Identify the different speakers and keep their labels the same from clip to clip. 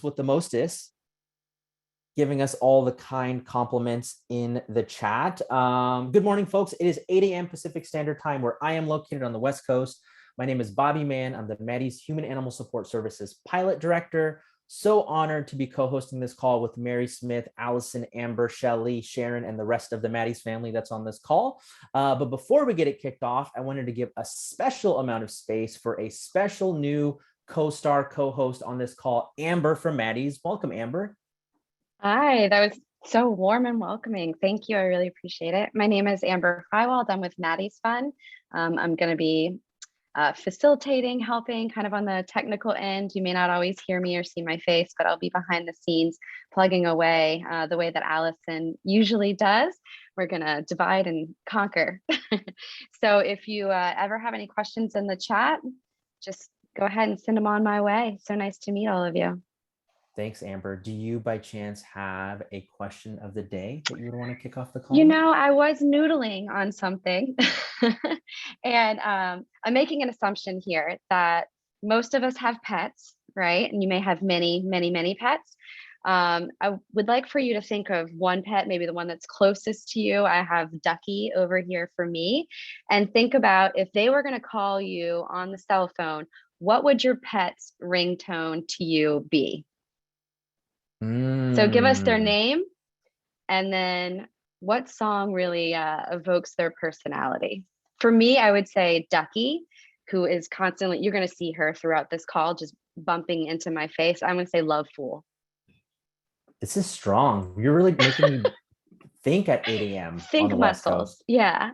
Speaker 1: with the mostest, giving us all the kind compliments in the chat. Good morning, folks. It is 8 a.m. Pacific Standard Time, where I am located on the West Coast. My name is Bobby Mann. I'm the Maddie's Human Animal Support Services Pilot Director. So honored to be co-hosting this call with Mary Smith, Allison, Amber, Shelley, Sharon, and the rest of the Maddie's family that's on this call. But before we get it kicked off, I wanted to give a special amount of space for a special new co-star co-host on this call, Amber from Maddie's. Welcome, Amber.
Speaker 2: Hi, that was so warm and welcoming. Thank you. I really appreciate it. My name is Amber Freiwald. I'm with Maddie's Fun. I'm going to be facilitating, helping kind of on the technical end. You may not always hear me or see my face, but I'll be behind the scenes plugging away the way that Allison usually does. We're going to divide and conquer. So if you ever have any questions in the chat, just go ahead and send them on my way. So nice to meet all of you.
Speaker 1: Thanks, Amber. Do you by chance have a question of the day that you would want to kick off the call?
Speaker 2: You know, I was noodling on something and I'm making an assumption here that most of us have pets, right? And you may have many, many, many pets. I would like for you to think of one pet, maybe the one that's closest to you. I have Ducky over here for me. And think about if they were going to call you on the cell phone, what would your pet's ringtone to you be? So give us their name, and then what song really evokes their personality. For me, I would say Ducky, who is constantly, you're going to see her throughout this call, just bumping into my face. I'm going to say Love Fool.
Speaker 1: This is strong. You're really making me think at 8 a.m.
Speaker 2: Think
Speaker 1: on the West Coast.
Speaker 2: Yeah.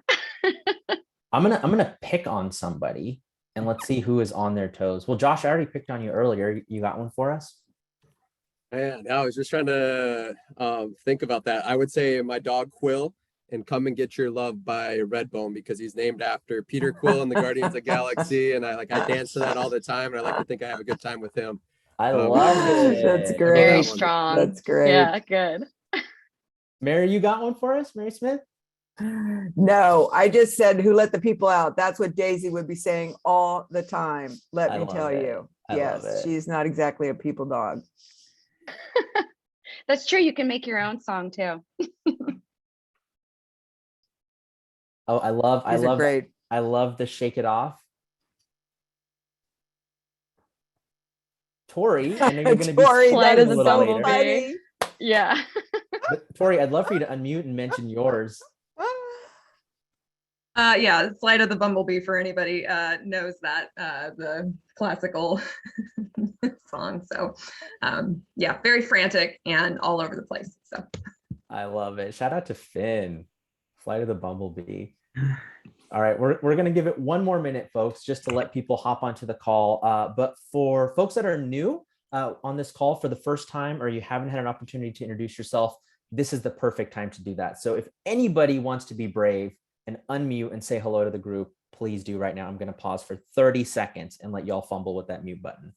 Speaker 1: I'm gonna pick on somebody and let's see who is on their toes. Well, Josh, I already picked on you earlier. You got one for us?
Speaker 3: Man, I was just trying to think about that. I would say my dog Quill and Come and Get Your Love by Redbone, because he's named after Peter Quill in the Guardians of the Galaxy. And I dance to that all the time. And I like to think I have a good time with him.
Speaker 1: I love it.
Speaker 4: That's great.
Speaker 2: Very strong.
Speaker 4: That's great.
Speaker 2: Yeah, good.
Speaker 1: Mary, you got one for us? Mary Smith?
Speaker 4: No, I just said who let the people out. That's what Daisy would be saying all the time. Let me tell you. Yes, she's not exactly a people dog.
Speaker 2: That's true. You can make your own song too.
Speaker 1: Oh, I love the Shake It Off. Tori, I know you're going to be
Speaker 2: Flight of the
Speaker 1: Bumblebee.
Speaker 2: Funny. Yeah.
Speaker 1: But Tori, I'd love for you to unmute and mention yours.
Speaker 5: Yeah, Flight of the Bumblebee, for anybody knows that, the classical song. So yeah, very frantic and all over the place. So
Speaker 1: I love it. Shout out to Finn, Flight of the Bumblebee. All right, we're going to give it one more minute, folks, just to let people hop onto the call. But for folks that are new on this call for the first time, or you haven't had an opportunity to introduce yourself, this is the perfect time to do that. So if anybody wants to be brave and unmute and say hello to the group, please do right now. I'm going to pause for 30 seconds and let y'all fumble with that mute button.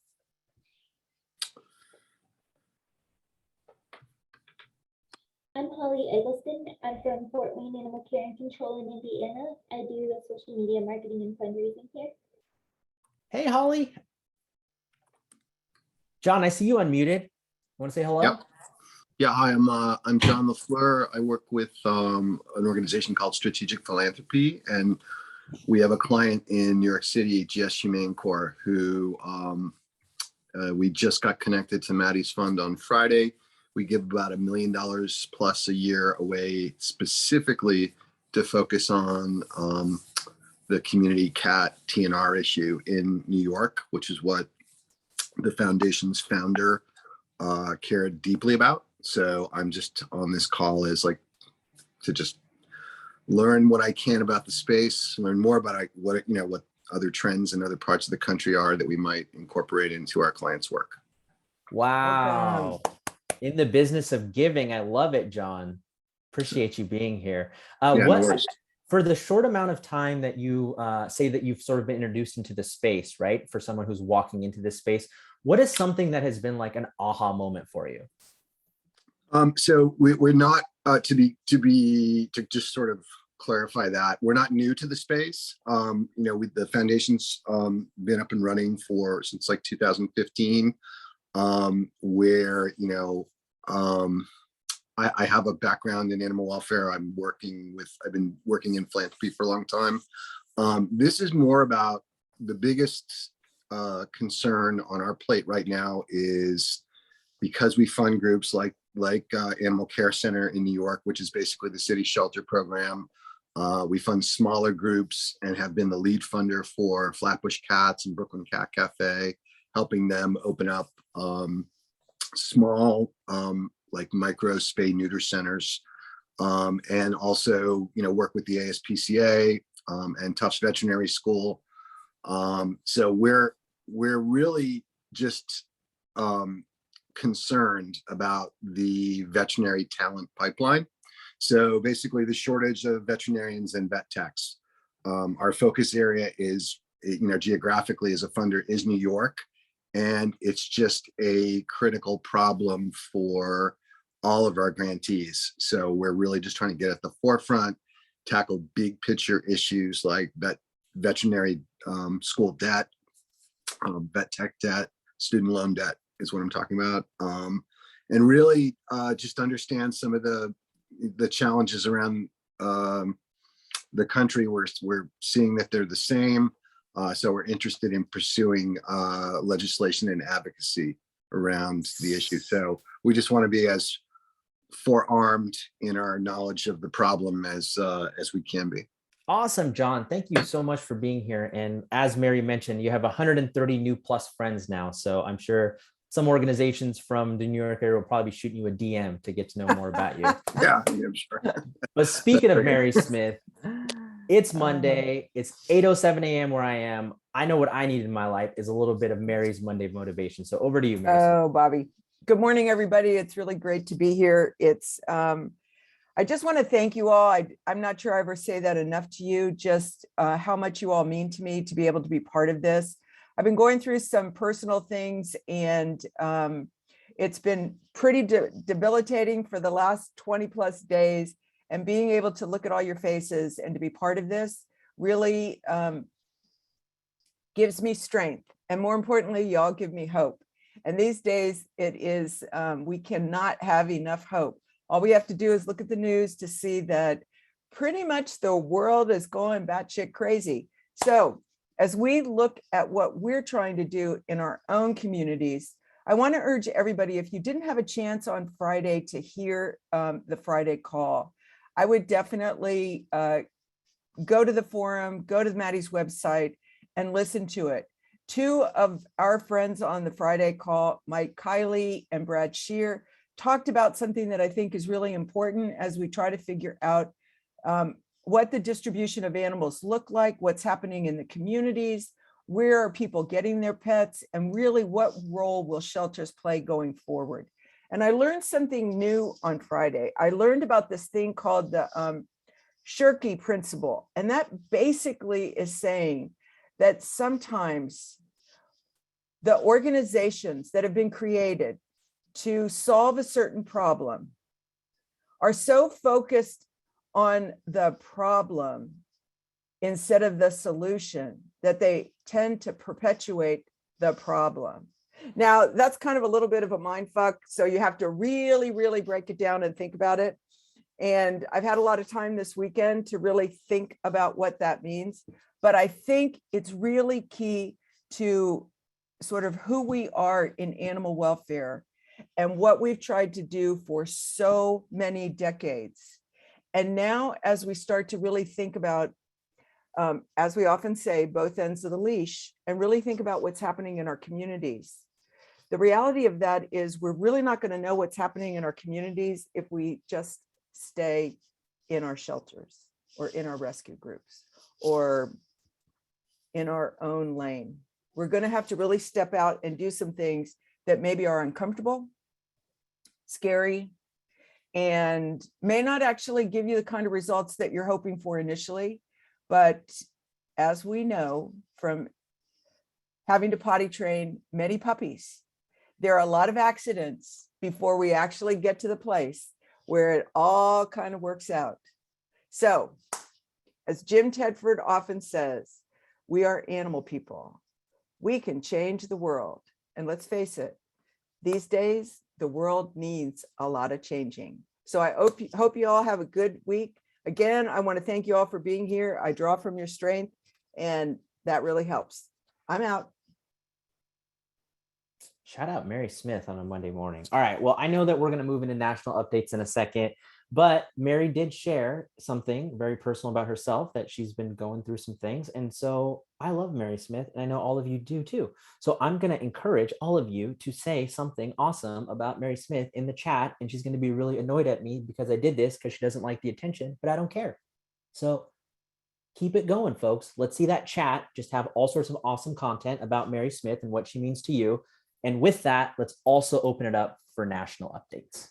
Speaker 6: I'm Holly Eggleston. I'm from Fort Wayne Animal Care and Control in Indiana. I do the social media marketing and fundraising here.
Speaker 1: Hey, Holly. John, I see you unmuted. Want to say hello?
Speaker 7: Yep. Yeah, hi, I'm John LaFleur. I work with an organization called Strategic Philanthropy, and we have a client in New York City, GS Humane Corps, who we just got connected to Maddie's Fund on Friday. We give about $1 million plus a year away specifically to focus on the community cat TNR issue in New York, which is what the foundation's founder cared deeply about. So I'm just on this call as like to just learn what I can about the space, learn more about what other trends in other parts of the country are that we might incorporate into our clients' work.
Speaker 1: Wow. In the business of giving. I love it, John. Appreciate you being here. For the short amount of time that you say that you've sort of been introduced into the space, right? For someone who's walking into this space, what is something that has been like an aha moment for you?
Speaker 7: So we're not to just sort of clarify that we're not new to the space. The foundation's been up and running since like 2015. where, I have a background in animal welfare. I've been working in philanthropy for a long time. This is more about the biggest concern on our plate right now is because we fund groups like Animal Care Center in New York, which is basically the city shelter program. We fund smaller groups and have been the lead funder for Flatbush Cats and Brooklyn Cat Cafe, helping them open up small like micro spay neuter centers, and also work with the ASPCA and Tufts Veterinary School. So we're really just concerned about the veterinary talent pipeline. So basically the shortage of veterinarians and vet techs. Our focus area is, geographically as a funder is New York, and it's just a critical problem for all of our grantees. So we're really just trying to get at the forefront, tackle big picture issues like veterinary school debt, vet tech debt, student loan debt is what I'm talking about. And really just understand some of the challenges around the country. We're seeing that they're the same. So we're interested in pursuing legislation and advocacy around the issue. So we just want to be as forearmed in our knowledge of the problem as we can be.
Speaker 1: Awesome, John. Thank you so much for being here. And as Mary mentioned, you have 130 new plus friends now. So I'm sure some organizations from the New York area will probably be shooting you a DM to get to know more about you.
Speaker 7: Yeah, I'm sure.
Speaker 1: But speaking of Mary Smith, it's Monday. It's 8:07 a.m. where I am. I know what I need in my life is a little bit of Mary's Monday motivation. So over to you, Mary.
Speaker 4: Oh, Bobby. Good morning, everybody. It's really great to be here. I just want to thank you all. I'm not sure I ever say that enough to you, just how much you all mean to me to be able to be part of this. I've been going through some personal things, and it's been pretty debilitating for the last 20 plus days. And being able to look at all your faces and to be part of this really gives me strength. And more importantly, y'all give me hope. And these days it is, we cannot have enough hope. All we have to do is look at the news to see that pretty much the world is going batshit crazy. So as we look at what we're trying to do in our own communities, I want to urge everybody, if you didn't have a chance on Friday to hear the Friday call, I would definitely go to the forum, go to Maddie's website and listen to it. Two of our friends on the Friday call, Mike Kiley and Brad Shear, talked about something that I think is really important as we try to figure out what the distribution of animals look like, what's happening in the communities, where are people getting their pets, and really what role will shelters play going forward. And I learned something new on Friday. I learned about this thing called the Shirky principle. And that basically is saying that sometimes the organizations that have been created to solve a certain problem are so focused on the problem instead of the solution that they tend to perpetuate the problem. Now, that's kind of a little bit of a mind fuck. So you have to really, really break it down and think about it. And I've had a lot of time this weekend to really think about what that means. But I think it's really key to sort of who we are in animal welfare and what we've tried to do for so many decades. And now, as we start to really think about, as we often say, both ends of the leash, and really think about what's happening in our communities. The reality of that is we're really not going to know what's happening in our communities if we just stay in our shelters or in our rescue groups or in our own lane. We're going to have to really step out and do some things that maybe are uncomfortable, scary, and may not actually give you the kind of results that you're hoping for initially. But as we know from having to potty train many puppies, there are a lot of accidents before we actually get to the place where it all kind of works out. So, as Jim Tedford often says, we are animal people. We can change the world. And let's face it, These days, the world needs a lot of changing. So I hope you all have a good week. Again, I want to thank you all for being here. I draw from your strength, and that really helps. I'm out.
Speaker 1: Shout out Mary Smith on a Monday morning. All right. Well, I know that we're going to move into national updates in a second, but Mary did share something very personal about herself, that she's been going through some things. And so I love Mary Smith, and I know all of you do too. So I'm going to encourage all of you to say something awesome about Mary Smith in the chat. And she's going to be really annoyed at me because I did this because she doesn't like the attention, but I don't care. So keep it going, folks. Let's see that chat. Just have all sorts of awesome content about Mary Smith and what she means to you. And with that, let's also open it up for national updates.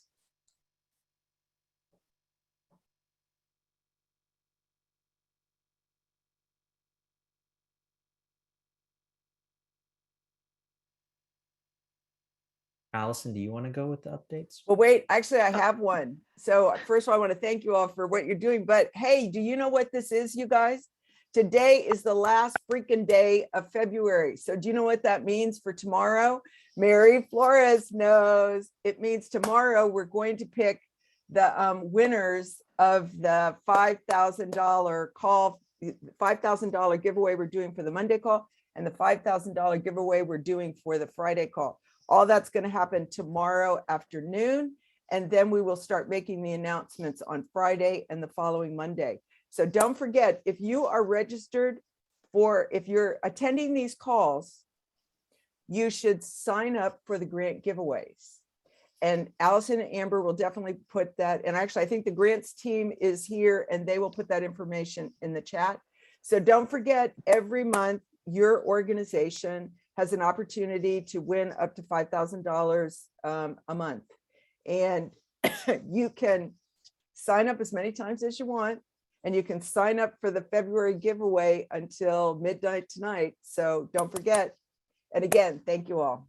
Speaker 1: Allison, do you want to go with the updates?
Speaker 4: Well, wait, actually, I have one. So first of all, I want to thank you all for what you're doing. But hey, do you know what this is, you guys? Today is the last freaking day of February. So do you know what that means for tomorrow? Mary Flores knows. It means tomorrow we're going to pick the winners of the $5,000 call, $5,000 giveaway we're doing for the Monday call, and the $5,000 giveaway we're doing for the Friday call. All that's going to happen tomorrow afternoon, and then we will start making the announcements on Friday and the following Monday. So don't forget, if you are registered if you're attending these calls, you should sign up for the grant giveaways. And Allison and Amber will definitely put that, and actually I think the grants team is here and they will put that information in the chat. So don't forget, every month your organization has an opportunity to win up to $5,000 a month. And you can sign up as many times as you want, and you can sign up for the February giveaway until midnight tonight. So don't forget. And again, thank you all.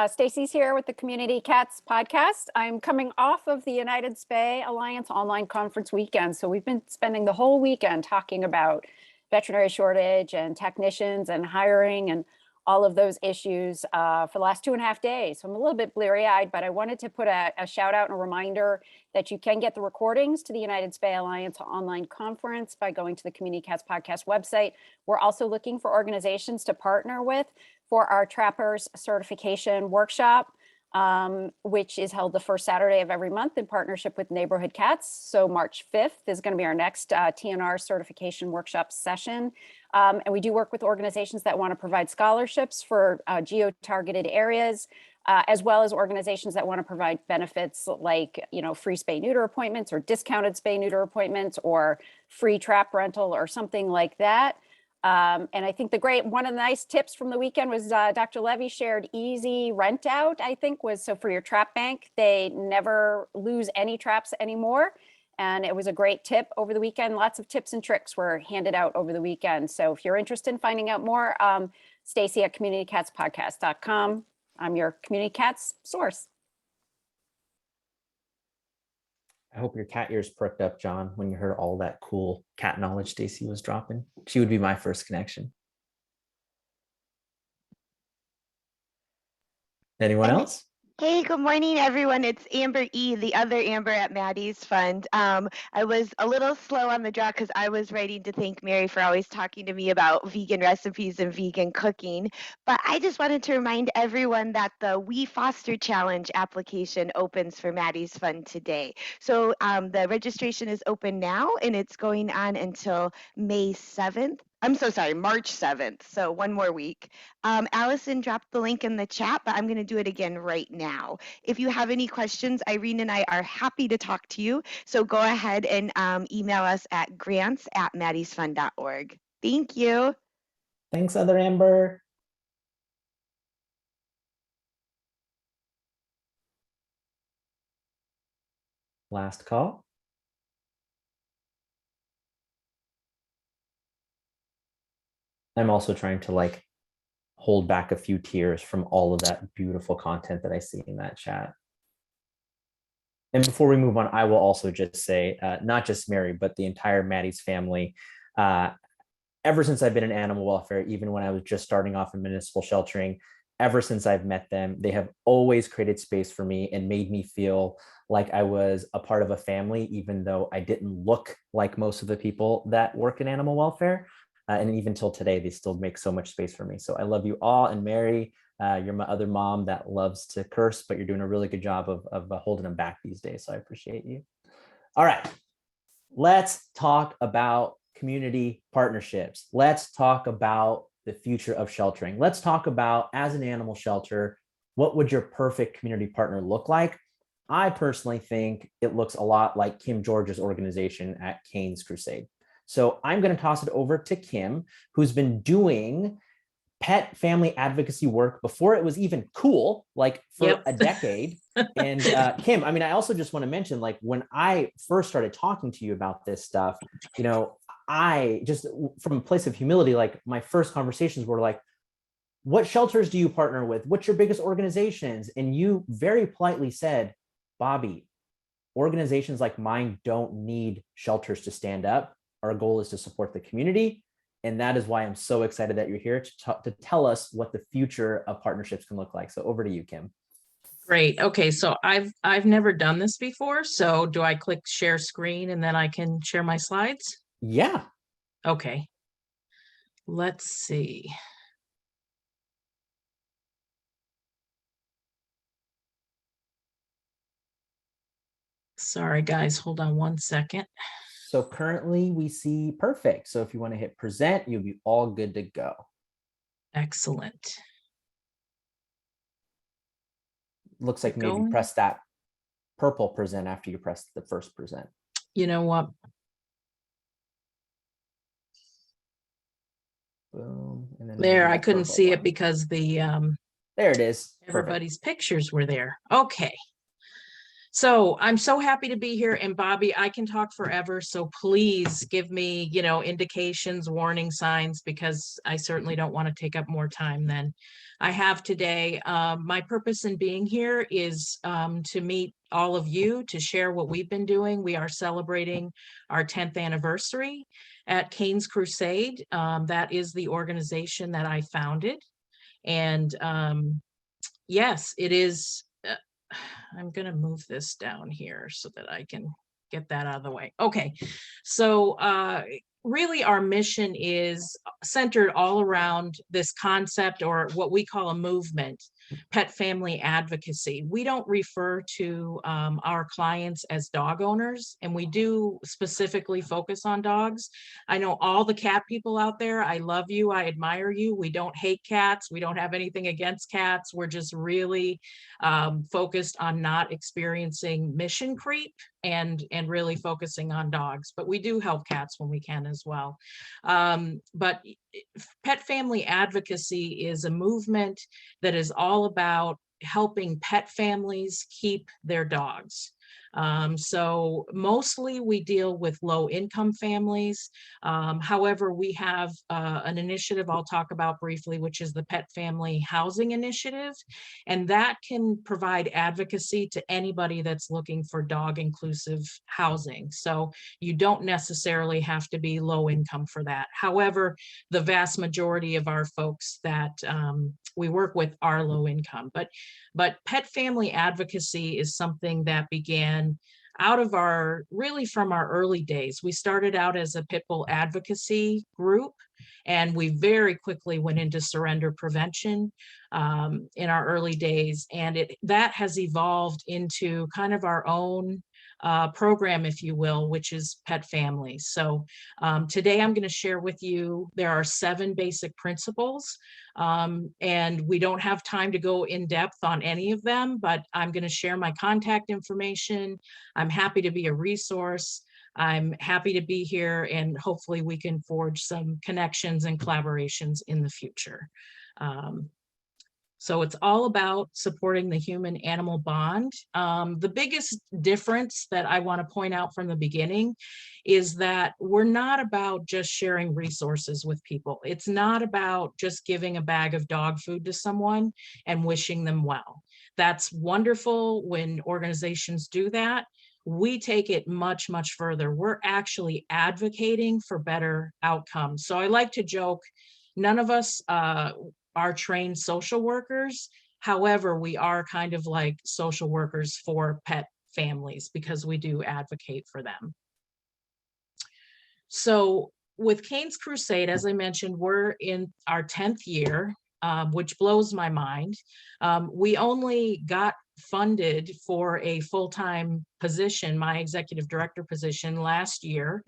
Speaker 8: Stacy's here with the Community Cats podcast. I'm coming off of the United Spay Alliance online conference weekend. So we've been spending the whole weekend talking about veterinary shortage and technicians and hiring and all of those issues for the last 2.5 days. So I'm a little bit bleary-eyed, but I wanted to put a shout out and a reminder that you can get the recordings to the United Spay Alliance online conference by going to the Community Cats podcast website. We're also looking for organizations to partner with for our Trappers certification workshop, which is held the first Saturday of every month in partnership with Neighborhood Cats. So March 5th is going to be our next TNR certification workshop session. And we do work with organizations that want to provide scholarships for geo-targeted areas, as well as organizations that want to provide benefits like, free spay-neuter appointments or discounted spay-neuter appointments or free trap rental or something like that. And I think one of the nice tips from the weekend was Dr. Levy shared easy rent out, I think so for your trap bank, they never lose any traps anymore. And it was a great tip over the weekend. Lots of tips and tricks were handed out over the weekend. So if you're interested in finding out more, Stacy at communitycatspodcast.com. I'm your Community Cats source.
Speaker 1: I hope your cat ears perked up, John, when you heard all that cool cat knowledge Stacy was dropping. She would be my first connection. Anyone else?
Speaker 9: Hey, good morning, everyone. It's Amber E., the other Amber at Maddie's Fund. I was a little slow on the draw because I was writing to thank Mary for always talking to me about vegan recipes and vegan cooking. But I just wanted to remind everyone that the We Foster Challenge application opens for Maddie's Fund today. So the registration is open now, and it's going on until May 7th. I'm so sorry, March 7th. So one more week. Allison dropped the link in the chat, but I'm going to do it again right now. If you have any questions, Irene and I are happy to talk to you. So go ahead and email us at grants@maddiesfund.org. Thank you.
Speaker 1: Thanks, other Amber. Last call. I'm also trying to hold back a few tears from all of that beautiful content that I see in that chat. And before we move on, I will also just say, not just Mary, but the entire Maddie's family ever since I've been in animal welfare, even when I was just starting off in municipal sheltering, ever since I've met them, they have always created space for me and made me feel like I was a part of a family, even though I didn't look like most of the people that work in animal welfare. And even till today, they still make so much space for me. So I love you all. And Mary, you're my other mom that loves to curse, but you're doing a really good job of holding them back these days. So I appreciate you. All right, let's talk about community partnerships. Let's talk about the future of sheltering. Let's talk about, as an animal shelter, what would your perfect community partner look like? I personally think it looks a lot like Kim George's organization at Kane's Krusade. So I'm going to toss it over to Kim, who's been doing pet family advocacy work before it was even cool, like for a decade. And Kim, I mean, I also just want to mention, like, when I first started talking to you about this stuff, you know, I just, from a place of humility, like, my first conversations were like, what shelters do you partner with? What's your biggest organizations? And you very politely said, Bobby, organizations like mine don't need shelters to stand up. Our goal is to support the community. And that is why I'm so excited that you're here to tell us what the future of partnerships can look like. So over to you, Kim.
Speaker 10: Great. Okay, so I've never done this before. So do I click share screen and then I can share my slides?
Speaker 1: Yeah.
Speaker 10: Okay. Let's see. Sorry, guys, hold on one second.
Speaker 1: So currently we see perfect. So if you want to hit present, you'll be all good to go.
Speaker 10: Excellent.
Speaker 1: Looks like maybe press that purple present after you press the first present.
Speaker 10: You know what?
Speaker 1: Boom. And then
Speaker 10: there, I couldn't see it because the
Speaker 1: there it is.
Speaker 10: Everybody's pictures were there. Okay. So I'm so happy to be here, and Bobby, I can talk forever. So please give me, you know, indications, warning signs, because I certainly don't want to take up more time than I have today. My purpose in being here is to meet all of you, to share what we've been doing. We are celebrating our 10th anniversary at Kane's Krusade. That is the organization that I founded. And yes, it is. I'm going to move this down here so that I can get that out of the way. Okay, so really our mission is centered all around this concept, or what we call a movement, pet family advocacy. We don't refer to our clients as dog owners, and we do specifically focus on dogs. I know all the cat people out there, I love you, I admire you. We don't hate cats. We don't have anything against cats. We're just really focused on not experiencing mission creep and really focusing on dogs, but we do help cats when we can as well. But pet family advocacy is a movement that is all about helping pet families keep their dogs. So mostly we deal with low income families. However, we have an initiative I'll talk about briefly, which is the Pet Family Housing Initiative. And that can provide advocacy to anybody that's looking for dog inclusive housing. So you don't necessarily have to be low income for that. However, the vast majority of our folks that we work with are low income. But pet family advocacy is something that began out of really from our early days. We started out as a pit bull advocacy group, and we very quickly went into surrender prevention in our early days. And that has evolved into kind of our own program, if you will, which is pet families. So today I'm going to share with you, there are 7 basic principles, and we don't have time to go in depth on any of them, but I'm going to share my contact information. I'm happy to be a resource. I'm happy to be here, and hopefully we can forge some connections and collaborations in the future. So it's all about supporting the human-animal bond. The biggest difference that I want to point out from the beginning is that we're not about just sharing resources with people. It's not about just giving a bag of dog food to someone and wishing them well. That's wonderful when organizations do that. we take it much, much further. We're actually advocating for better outcomes. So I like to joke, none of us are trained social workers. However, we are kind of like social workers for pet families because we do advocate for them. So with Kane's Krusade, as I mentioned, we're in our 10th year, which blows my mind. We only got funded for a full-time position, my executive director position, last year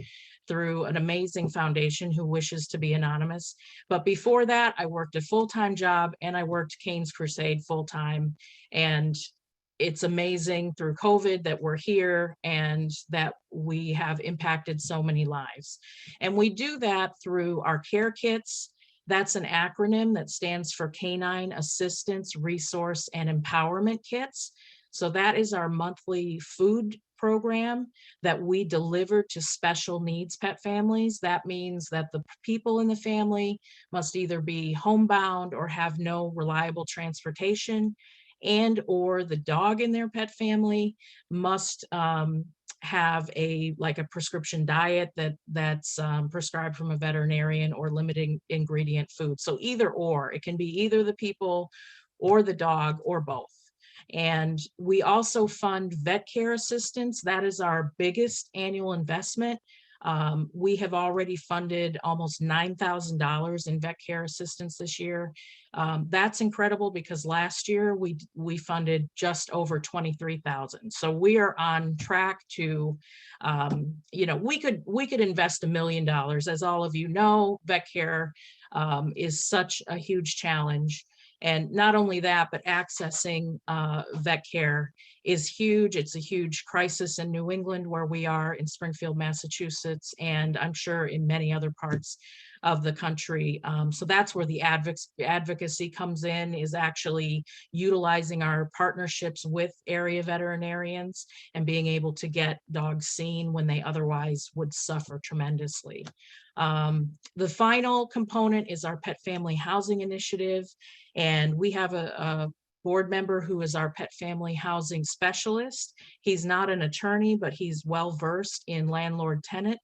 Speaker 10: through an amazing foundation who wishes to be anonymous. But before that, I worked a full-time job and I worked Kane's Krusade full-time. And it's amazing through COVID that we're here and that we have impacted so many lives. And we do that through our care kits. That's an acronym that stands for Canine Assistance, Resource, and Empowerment Kits. So that is our monthly food program that we deliver to special needs pet families. That means that the people in the family must either be homebound or have no reliable transportation, and or the dog in their pet family must have a prescription diet that's prescribed from a veterinarian or limiting ingredient food. So either or, it can be either the people or the dog or both. And we also fund vet care assistance. That is our biggest annual investment. We have already funded almost $9,000 in vet care assistance this year. That's incredible because last year we funded just over 23,000. So we are on track to, we could invest $1 million. As all of you know, vet care is such a huge challenge. And not only that, but accessing vet care is huge. It's a huge crisis in New England, where we are in Springfield, Massachusetts, and I'm sure in many other parts of the country. So that's where the advocacy comes in, is actually utilizing our partnerships with area veterinarians and being able to get dogs seen when they otherwise would suffer tremendously. The final component is our pet family housing initiative. And we have a board member who is our pet family housing specialist. He's not an attorney, but he's well-versed in landlord-tenant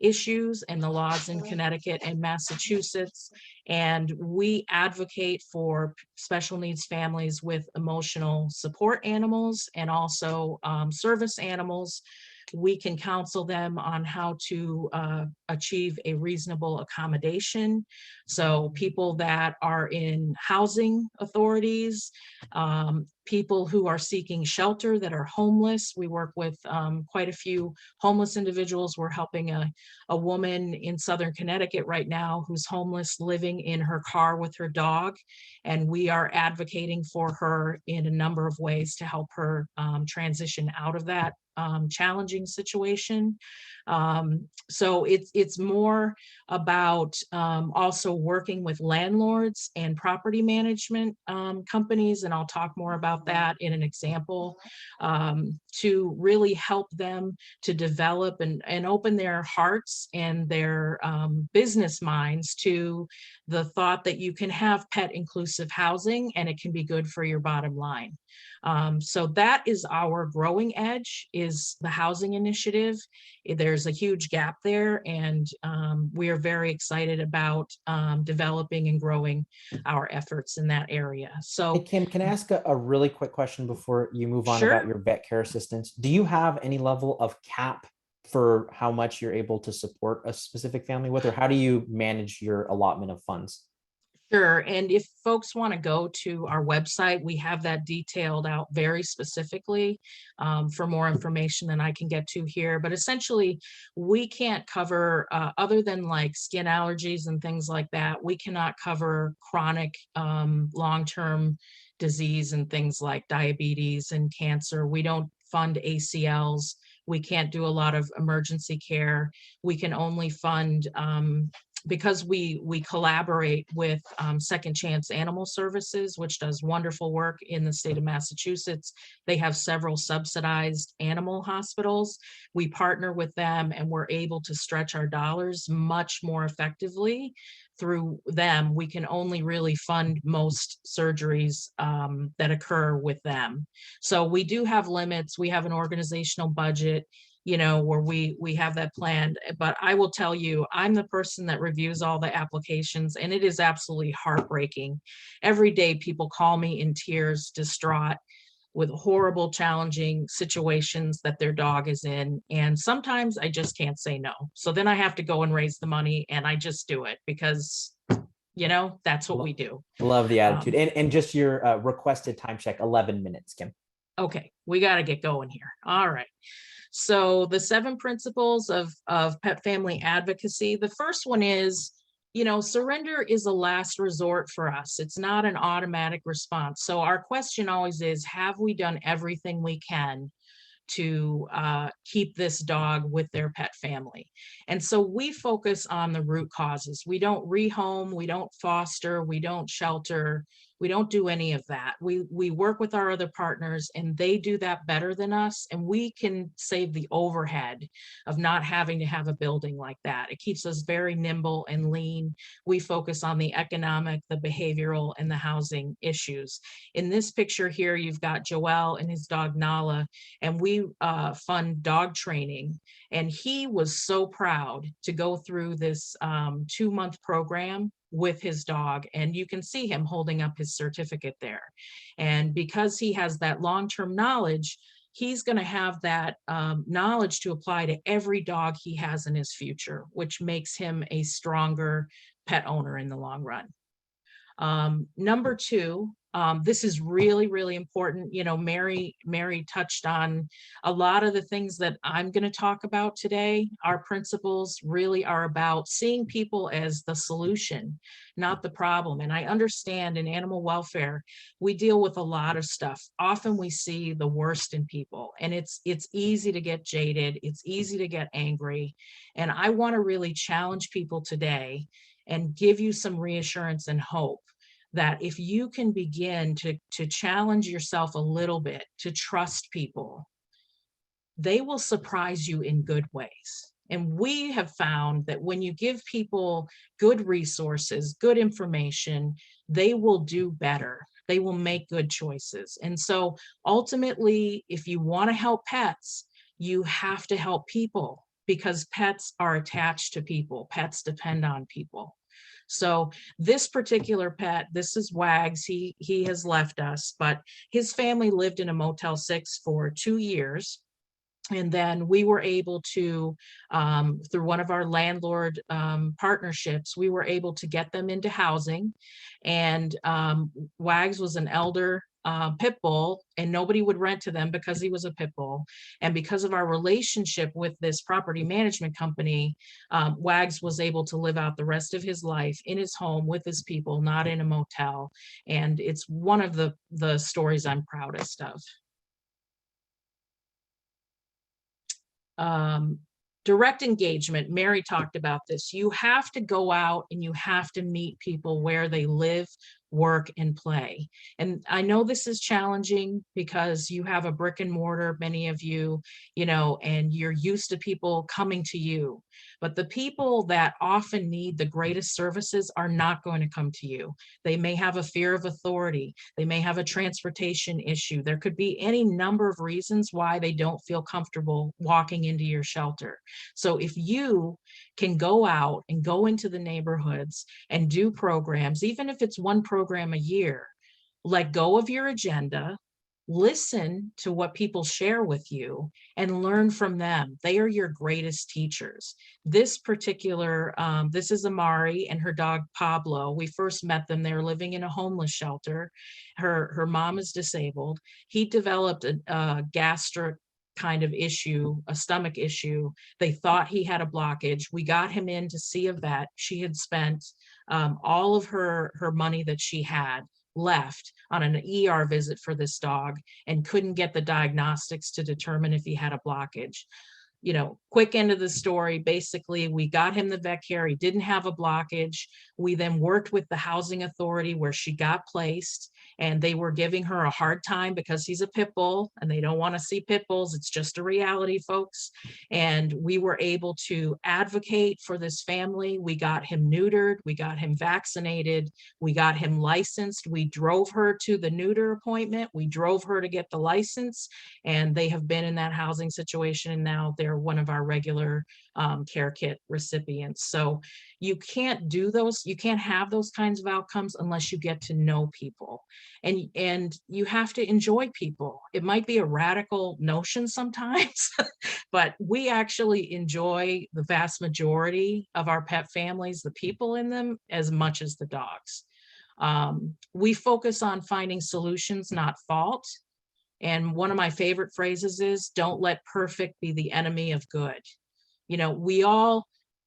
Speaker 10: issues and the laws in Connecticut and Massachusetts. And we advocate for special needs families with emotional support animals and also service animals. We can counsel them on how to achieve a reasonable accommodation. So people that are in housing authorities, people who are seeking shelter that are homeless. We work with quite a few homeless individuals. We're helping a woman in Southern Connecticut right now who's homeless, living in her car with her dog. And we are advocating for her in a number of ways to help her transition out of that challenging situation. So it's more about also working with landlords and property management companies, and I'll talk more about that in an example, to really help them to develop and open their hearts and their business minds to the thought that you can have pet inclusive housing and it can be good for your bottom line. So that is our growing edge, is the housing initiative. There's a huge gap there, and we are very excited about developing and growing our efforts in that area. So,
Speaker 1: hey, Kim, can I ask a really quick question before you move on?
Speaker 10: Sure.
Speaker 1: About your vet care assistance? Do you have any level of cap for how much you're able to support a specific family with, or how do you manage your allotment of funds?
Speaker 10: Sure. And if folks want to go to our website, we have that detailed out very specifically for more information than I can get to here. But essentially, we can't cover, other than like skin allergies and things like that, we cannot cover chronic long-term disease and things like diabetes and cancer. We don't fund ACLs. We can't do a lot of emergency care. We can only fund because we collaborate with Second Chance Animal Services, which does wonderful work in the state of Massachusetts. They have several subsidized animal hospitals. We partner with them and we're able to stretch our dollars much more effectively through them, we can only really fund most surgeries that occur with them. So we do have limits. We have an organizational budget, you know, where we have that planned. But I will tell you, I'm the person that reviews all the applications, and it is absolutely heartbreaking. Every day people call me in tears, distraught, with horrible, challenging situations that their dog is in. And sometimes I just can't say no. So then I have to go and raise the money, and I just do it because, you know, that's what we do.
Speaker 1: Love the attitude. And just your requested time check, 11 minutes, Kim.
Speaker 10: Okay, we got to get going here. All right. So the 7 principles of pet family advocacy. The first one is, you know, surrender is a last resort for us. It's not an automatic response. So our question always is, have we done everything we can to keep this dog with their pet family? And so we focus on the root causes. We don't rehome, we don't foster, we don't shelter, we don't do any of that. We work with our other partners, and they do that better than us, and we can save the overhead of not having to have a building like that. It keeps us very nimble and lean. We focus on the economic, the behavioral, and the housing issues. In this picture here, you've got Joel and his dog Nala, and we fund dog training. And he was so proud to go through this 2-month program with his dog, and you can see him holding up his certificate there. And because he has that long-term knowledge, he's going to have that knowledge to apply to every dog he has in his future, which makes him a stronger pet owner in the long run. Number 2, this is really, really important. You know, Mary touched on a lot of the things that I'm going to talk about today. Our principles really are about seeing people as the solution, not the problem. And I understand in animal welfare, we deal with a lot of stuff. Often we see the worst in people, and it's easy to get jaded. It's easy to get angry. And I want to really challenge people today and give you some reassurance and hope that if you can begin to challenge yourself a little bit, to trust people, they will surprise you in good ways. And we have found that when you give people good resources, good information, they will do better. They will make good choices. And so ultimately, if you want to help pets, you have to help people, because pets are attached to people. Pets depend on people. So this particular pet, this is Wags. He has left us, but his family lived in a Motel 6 for 2 years. And then we were able to, through one of our landlord partnerships, we were able to get them into housing. And Wags was an elder pit bull, and nobody would rent to them because he was a pit bull. And because of our relationship with this property management company, Wags was able to live out the rest of his life in his home with his people, not in a motel. And it's one of the stories I'm proudest of. Direct engagement. Mary talked about this. You have to go out and you have to meet people where they live, work, and play. And I know this is challenging because you have a brick and mortar, many of you, you know, and you're used to people coming to you. But the people that often need the greatest services are not going to come to you. They may have a fear of authority. They may have a transportation issue. There could be any number of reasons why they don't feel comfortable walking into your shelter. So if you can go out and go into the neighborhoods and do programs, even if it's one program a year, let go of your agenda, listen to what people share with you, and learn from them. They are your greatest teachers. This particular, this is Amari and her dog Pablo. We first met them. They were living in a homeless shelter. Her mom is disabled. He developed a gastric kind of issue, a stomach issue. They thought he had a blockage. We got him in to see a vet. She had spent all of her money that she had left on an ER visit for this dog and couldn't get the diagnostics to determine if he had a blockage. quick end of the story. Basically, we got him the vet care. He didn't have a blockage. We then worked with the housing authority where she got placed, and they were giving her a hard time because he's a pit bull and they don't want to see pit bulls. It's just a reality, folks. And we were able to advocate for this family. We got him neutered. We got him vaccinated. We got him licensed. We drove her to the neuter appointment. We drove her to get the license, and they have been in that housing situation, and now they're one of our regular care kit recipients. So you can't have those kinds of outcomes unless you get to know people, and you have to enjoy people. It might be a radical notion sometimes, but we actually enjoy the vast majority of our pet families, the people in them, as much as the dogs. We focus on finding solutions, not fault. And one of my favorite phrases is, don't let perfect be the enemy of good.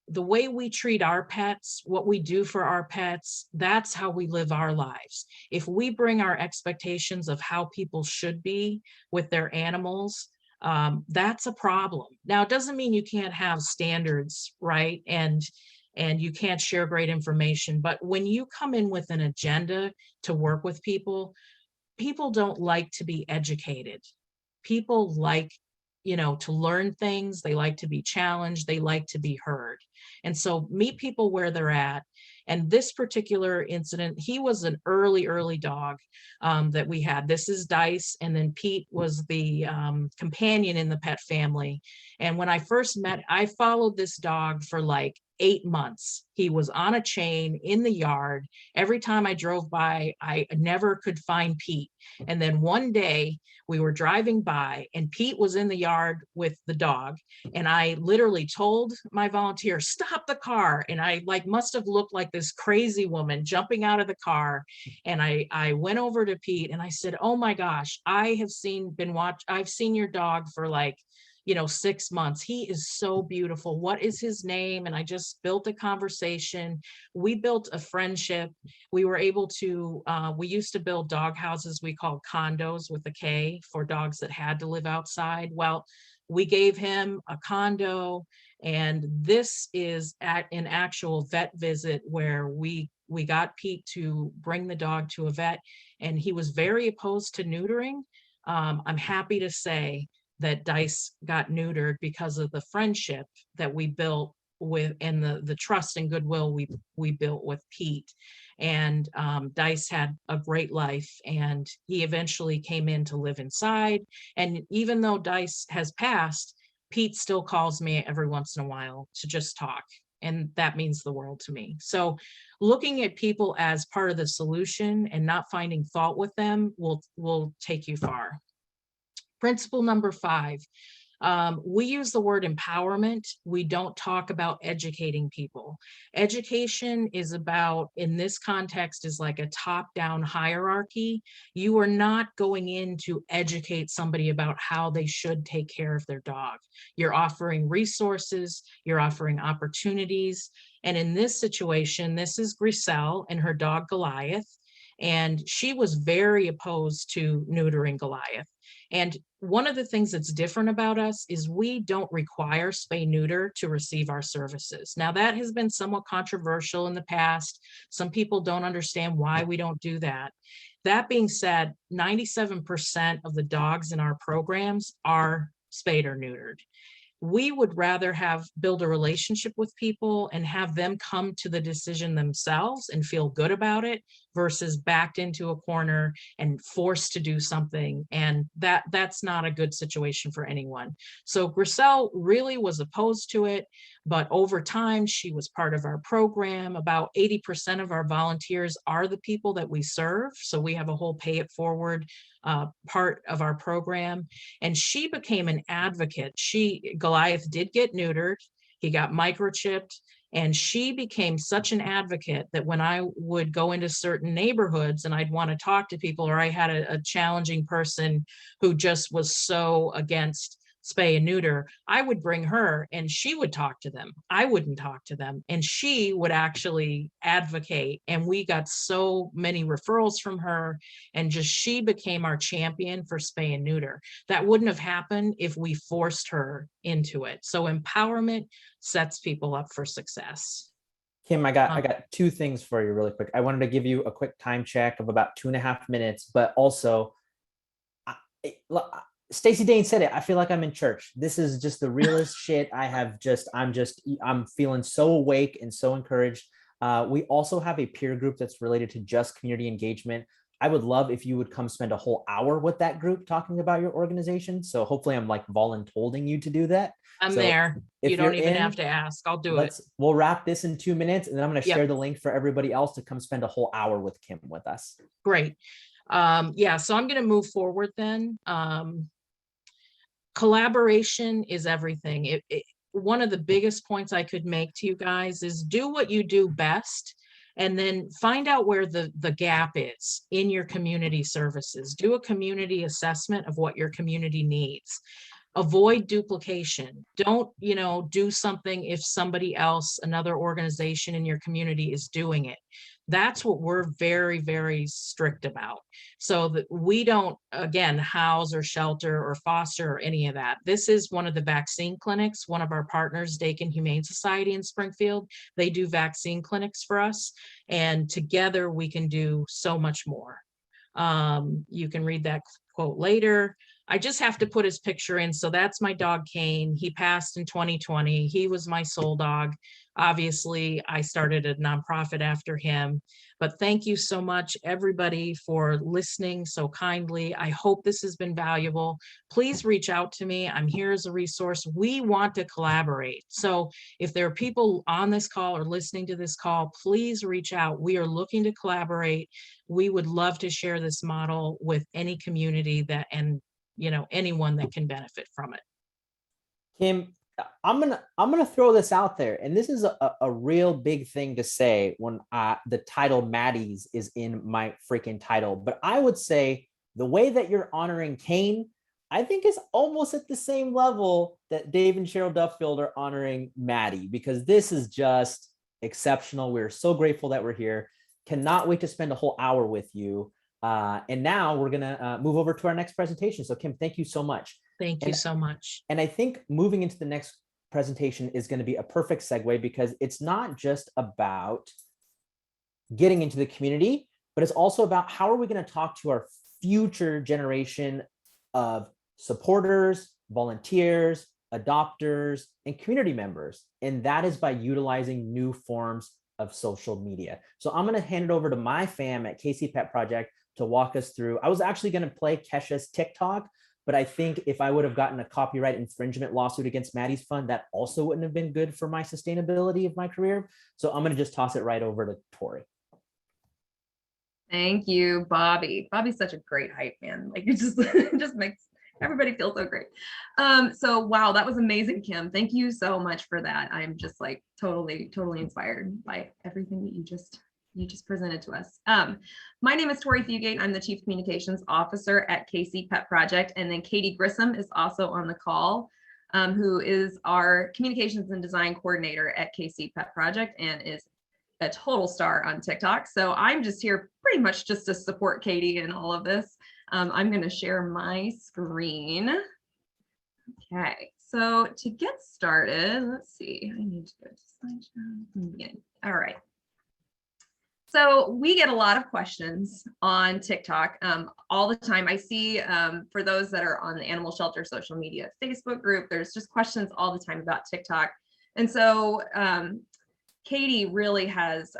Speaker 10: The way we treat our pets, what we do for our pets, that's how we live our lives. If we bring our expectations of how people should be with their animals, that's a problem. Now, it doesn't mean you can't have standards, right? And you can't share great information. But when you come in with an agenda to work with people, people don't like to be educated. People like, to learn things. They like to be challenged. They like to be heard. And so meet people where they're at. And this particular incident, he was an early dog that we had. This is Dice. And then Pete was the companion in the pet family. And when I first met, I followed this dog for like 8 months. He was on a chain in the yard. Every time I drove by, I never could find Pete. And then one day we were driving by and Pete was in the yard with the dog. And I literally told my volunteer, stop the car. And I must have looked like this crazy woman jumping out of the car. And I went over to Pete and I said, oh my gosh, I've seen your dog for 6 months. He is so beautiful. What is his name? And I just built a conversation. We built a friendship. We were able to, we used to build dog houses we called condos with a K for dogs that had to live outside. Well, we gave him a condo, and this is an actual vet visit where we got Pete to bring the dog to a vet, and he was very opposed to neutering. I'm happy to say that Dice got neutered because of the friendship that we built with, and the trust and goodwill we built with Pete. And Dice had a great life, and he eventually came in to live inside. And even though Dice has passed, Pete still calls me every once in a while to just talk. And that means the world to me. So looking at people as part of the solution and not finding fault with them will take you far. Principle number 5, we use the word empowerment. We don't talk about educating people. Education is about, in this context, is like a top-down hierarchy. You are not going in to educate somebody about how they should take care of their dog. You're offering resources, you're offering opportunities. And in this situation, this is Grissum and her dog Goliath. And she was very opposed to neutering Goliath. And one of the things that's different about us is we don't require spay neuter to receive our services. Now, that has been somewhat controversial in the past. Some people don't understand why we don't do that. That being said, 97% of the dogs in our programs are spayed or neutered. We would rather build a relationship with people and have them come to the decision themselves and feel good about it versus backed into a corner and forced to do something. And that's not a good situation for anyone. So Grissum really was opposed to it, but over time, she was part of our program. About 80% of our volunteers are the people that we serve. So we have a whole pay it forward part of our program. And she became an advocate. Goliath did get neutered. He got microchipped. And she became such an advocate that when I would go into certain neighborhoods and I'd want to talk to people, or I had a challenging person who just was so against spay and neuter, I would bring her and she would talk to them. I wouldn't talk to them, and she would actually advocate. And we got so many referrals from her, and just she became our champion for spay and neuter. That wouldn't have happened if we forced her into it. So empowerment sets people up for success.
Speaker 1: Kim, I got two things for you really quick. I wanted to give you a quick time check of about 2.5 minutes, but also Stacey Dane said it. I feel like I'm in church. This is just the realest shit. I'm feeling so awake and so encouraged. We also have a peer group that's related to just community engagement. I would love if you would come spend a whole hour with that group talking about your organization. So hopefully I'm like voluntolding you to do that.
Speaker 10: I'm
Speaker 1: So
Speaker 10: there.
Speaker 1: if
Speaker 10: You don't
Speaker 1: you're
Speaker 10: even
Speaker 1: in,
Speaker 10: have to ask. I'll do it.
Speaker 1: We'll wrap this in 2 minutes, and then I'm going to
Speaker 10: Yep.
Speaker 1: share the link for everybody else to come spend a whole hour with Kim with us.
Speaker 10: Great. Yeah, so I'm going to move forward then. Collaboration is everything. One of the biggest points I could make to you guys is do what you do best, and then find out where the gap is in your community services. Do a community assessment of what your community needs. Avoid duplication. Don't, do something if somebody else, another organization in your community is doing it. That's what we're very, very strict about. So that we don't, again, house or shelter or foster or any of that. This is one of the vaccine clinics. One of our partners, Dakin Humane Society in Springfield, they do vaccine clinics for us. And together we can do so much more. You can read that quote later. I just have to put his picture in. So that's my dog, Kane. He passed in 2020. He was my soul dog. Obviously, I started a nonprofit after him. But thank you so much, everybody, for listening so kindly. I hope this has been valuable. Please reach out to me. I'm here as a resource. We want to collaborate. So if there are people on this call or listening to this call, please reach out. We are looking to collaborate. We would love to share this model with any community and anyone that can benefit from it.
Speaker 1: Kim, I'm gonna throw this out there, and this is a real big thing to say when the title Maddie's is in my freaking title. But I would say the way that you're honoring Kane, I think is almost at the same level that Dave and Cheryl Duffield are honoring Maddie, because this is just exceptional. We're so grateful that we're here. Cannot wait to spend a whole hour with you. And now we're gonna move over to our next presentation. So Kim, thank you so much.
Speaker 10: Thank you so much.
Speaker 1: And I think moving into the next presentation is going to be a perfect segue, because it's not just about getting into the community, but it's also about how are we going to talk to our future generation of supporters, volunteers, adopters, and community members. And that is by utilizing new forms of social media. So I'm going to hand it over to my fam at KC Pet Project to walk us through. I was actually going to play Kesha's TikTok, but I think if I would have gotten a copyright infringement lawsuit against Maddie's fund, that also wouldn't have been good for my sustainability of my career. So I'm going to just toss it right over to Tori.
Speaker 5: Thank you, Bobby. Bobby's such a great hype man. Like it just makes everybody feel so great. So wow, that was amazing, Kim. Thank you so much for that. I'm just like totally inspired by everything that you just presented to us. My name is Tori Fugate. I'm the Chief Communications Officer at KC Pet Project. And then Katie Grissum is also on the call, who is our Communications and Design Coordinator at KC Pet Project and is a total star on TikTok. So I'm just here pretty much just to support Katie in all of this. I'm going to share my screen. Okay, so to get started, let's see. I need to go to slideshow from the beginning. All right. So we get a lot of questions on TikTok all the time. I see for those that are on the Animal Shelter social media Facebook group, there's just questions all the time about TikTok. And so Katie really has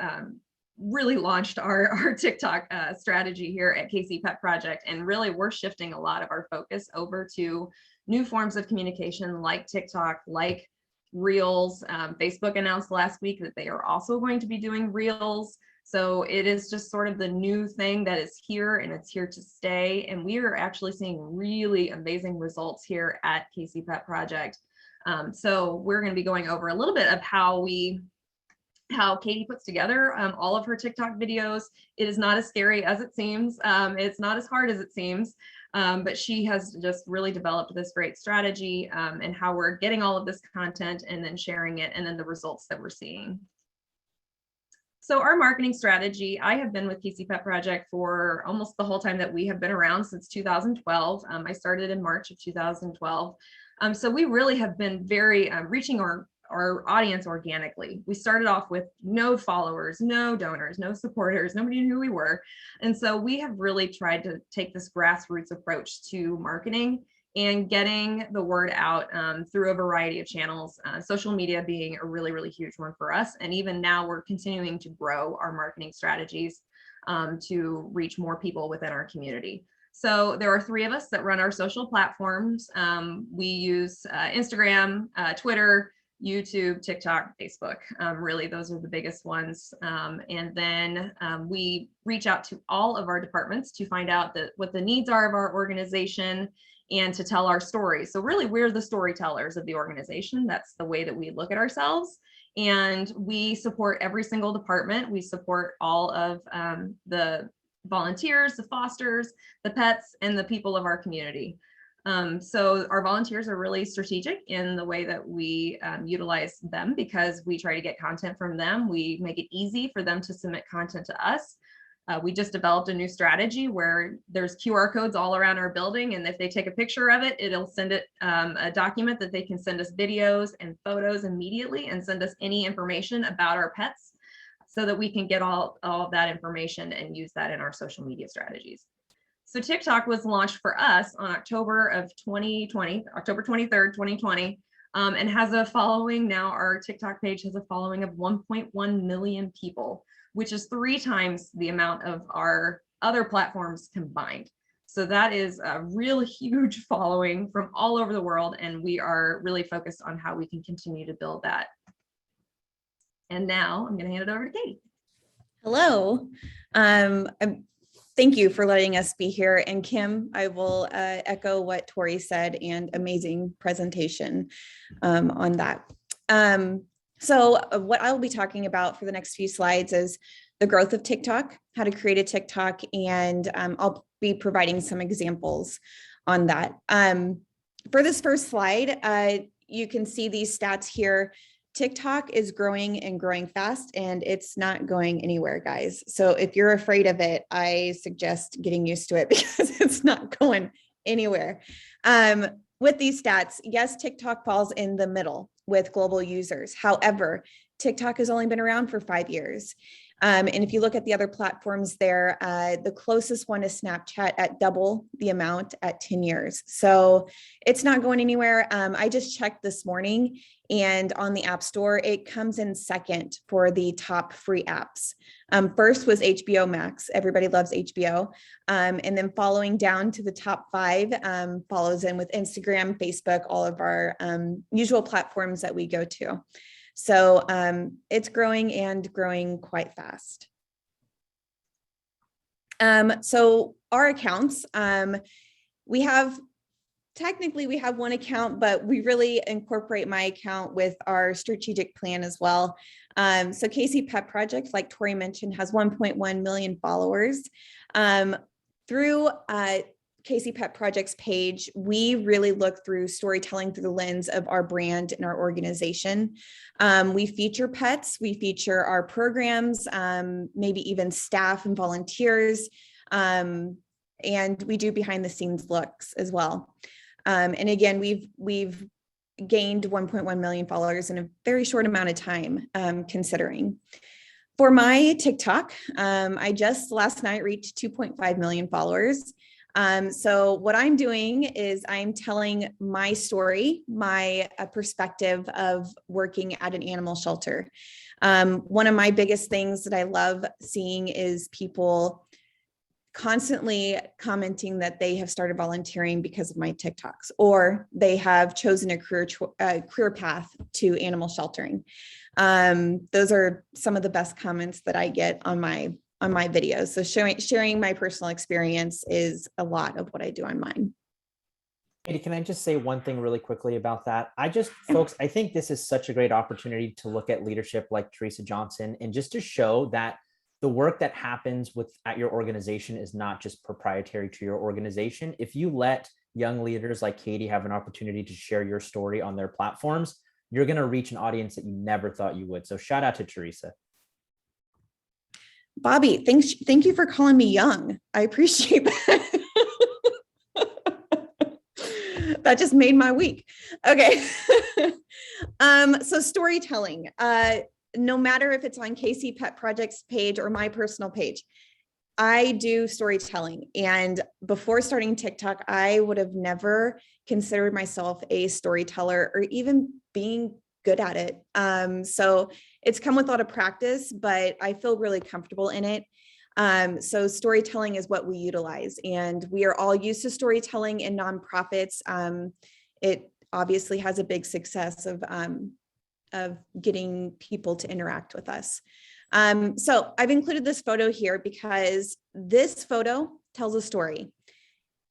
Speaker 5: really launched our TikTok strategy here at KC Pet Project. And really we're shifting a lot of our focus over to new forms of communication like TikTok, like Reels. Facebook announced last week that they are also going to be doing Reels. So it is just sort of the new thing that is here and it's here to stay. And we are actually seeing really amazing results here at KC Pet Project. So we're going to be going over a little bit of how we how Katie puts together all of her TikTok videos. It is not as scary as it seems. It's not as hard as it seems, but she has just really developed this great strategy and how we're getting all of this content and then sharing it and then the results that we're seeing. So our marketing strategy, I have been with KC Pet Project for almost the whole time that we have been around, since 2012. I started in March of 2012. So we really have been very reaching our audience organically. We started off with no followers, no donors, no supporters, nobody knew who we were. And so we have really tried to take this grassroots approach to marketing and getting the word out through a variety of channels, social media being a really, really huge one for us. And even now we're continuing to grow our marketing strategies to reach more people within our community. So there are 3 of us that run our social platforms. We use Instagram, Twitter, YouTube, TikTok, Facebook. Really, those are the biggest ones. And then we reach out to all of our departments to find out what the needs are of our organization and to tell our story. So really, we're the storytellers of the organization. That's the way that we look at ourselves. And we support every single department. We support all of the volunteers, the fosters, the pets, and the people of our community. So our volunteers are really strategic in the way that we utilize them, because we try to get content from them. We make it easy for them to submit content to us. We just developed a new strategy where there's QR codes all around our building, and if they take a picture of it, it'll send it a document that they can send us videos and photos immediately and send us any information about our pets, so that we can get all of that information and use that in our social media strategies. So TikTok was launched for us on October 23rd, 2020, and has a following. Now our TikTok page has a following of 1.1 million people, which is 3 times the amount of our other platforms combined. So that is a really huge following from all over the world, and we are really focused on how we can continue to build that. And now I'm going to hand it over to Katie.
Speaker 11: Hello. Thank you for letting us be here. And Kim, I will echo what Tori said, and amazing presentation on that. So what I'll be talking about for the next few slides is the growth of TikTok, how to create a TikTok, and I'll be providing some examples on that. For this first slide, you can see these stats here. TikTok is growing and growing fast, and it's not going anywhere, guys. So if you're afraid of it, I suggest getting used to it, because it's not going anywhere. With these stats, yes, TikTok falls in the middle with global users. However, TikTok has only been around for 5 years. And if you look at the other platforms there, the closest one is Snapchat at double the amount at 10 years. So it's not going anywhere. I just checked this morning, and on the App Store, it comes in second for the top free apps. First was HBO Max. Everybody loves HBO. And then following down to the top 5 follows in with Instagram, Facebook, all of our usual platforms that we go to. So it's growing and growing quite fast. So our accounts, we have one account, but we really incorporate my account with our strategic plan as well. So KC Pet Project, like Tori mentioned, has 1.1 million followers. Through KC Pet Project's page, we really look through storytelling through the lens of our brand and our organization. We feature pets, we feature our programs, maybe even staff and volunteers, and we do behind the scenes looks as well. And again, we've gained 1.1 million followers in a very short amount of time, considering. For my TikTok, I just last night reached 2.5 million followers. So what I'm doing is I'm telling my story, my perspective of working at an animal shelter. One of my biggest things that I love seeing is people constantly commenting that they have started volunteering because of my TikToks, or they have chosen a career path to animal sheltering. Those are some of the best comments that I get on my videos. So sharing my personal experience is a lot of what I do on mine.
Speaker 1: Katie, can I just say one thing really quickly about that? Folks, I think this is such a great opportunity to look at leadership like Teresa Johnson, and just to show that the work that happens at your organization is not just proprietary to your organization. If you let young leaders like Katie have an opportunity to share your story on their platforms, you're going to reach an audience that you never thought you would. So shout out to Teresa.
Speaker 11: Bobby, thank you for calling me young. I appreciate that. That just made my week. Okay. So storytelling, no matter if it's on KC Pet Projects page or my personal page, I do storytelling. And before starting TikTok, I would have never considered myself a storyteller or even being good at it. So it's come with a lot of practice, but I feel really comfortable in it. So storytelling is what we utilize, and we are all used to storytelling in nonprofits. It obviously has a big success of getting people to interact with us. So I've included this photo here because this photo tells a story.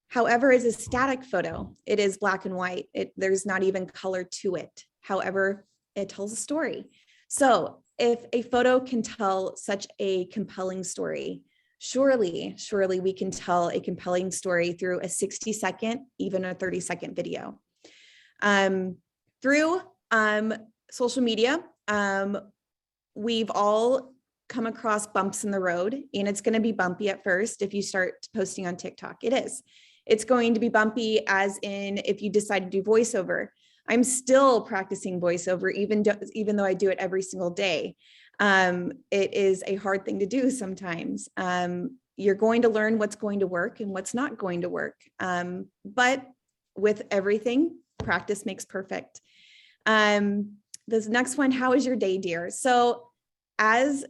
Speaker 11: However, it's a static photo. It is black and white. There's not even color to it. However, it tells a story. So if a photo can tell such a compelling story, surely we can tell a compelling story through a 60-second, even a 30-second video. Through social media, we've all come across bumps in the road, and it's going to be bumpy at first if you start posting on TikTok. It is. It's going to be bumpy as in if you decide to do voiceover. I'm still practicing voiceover, even though I do it every single day. It is a hard thing to do sometimes. You're going to learn what's going to work and what's not going to work. But with everything, practice makes perfect. This next one, how is your day, dear? So as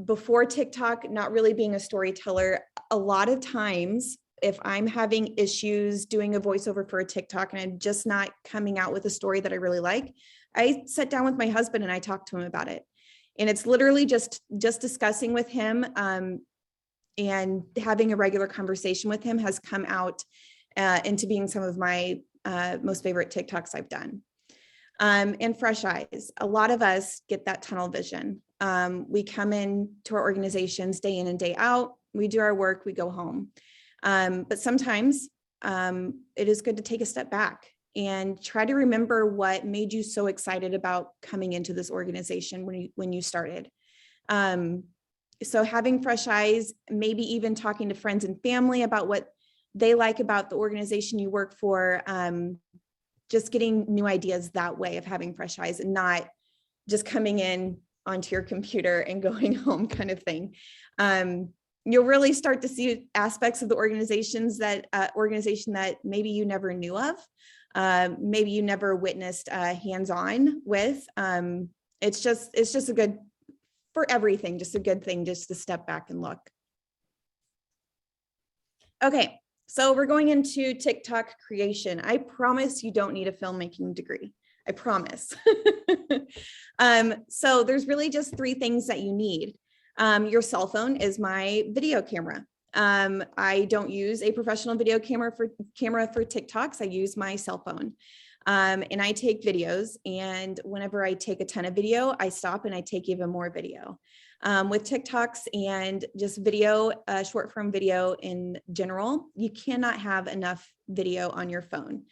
Speaker 11: before TikTok, not really being a storyteller, a lot of times, if I'm having issues doing a voiceover for a TikTok and I'm just not coming out with a story that I really like, I sit down with my husband and I talk to him about it. And it's literally just discussing with him and having a regular conversation with him has come out into being some of my most favorite TikToks I've done. And fresh eyes. A lot of us get that tunnel vision. We come in to our organizations day in and day out. We do our work, we go home. But sometimes it is good to take a step back and try to remember what made you so excited about coming into this organization when you started. So having fresh eyes, maybe even talking to friends and family about what they like about the organization you work for, just getting new ideas that way of having fresh eyes and not just coming in onto your computer and going home kind of thing. You'll really start to see aspects of the organization that maybe you never knew of, maybe you never witnessed hands-on with. It's just a good, for everything, just a good thing just to step back and look. Okay, so we're going into TikTok creation. I promise you don't need a filmmaking degree. I promise. So there's really just 3 things that you need. Your cell phone is my video camera. I don't use a professional video camera for TikToks. I use my cell phone. And I take videos, and whenever I take a ton of video, I stop and I take even more video. With TikToks and just video, short form video in general, you cannot have enough video on your phone.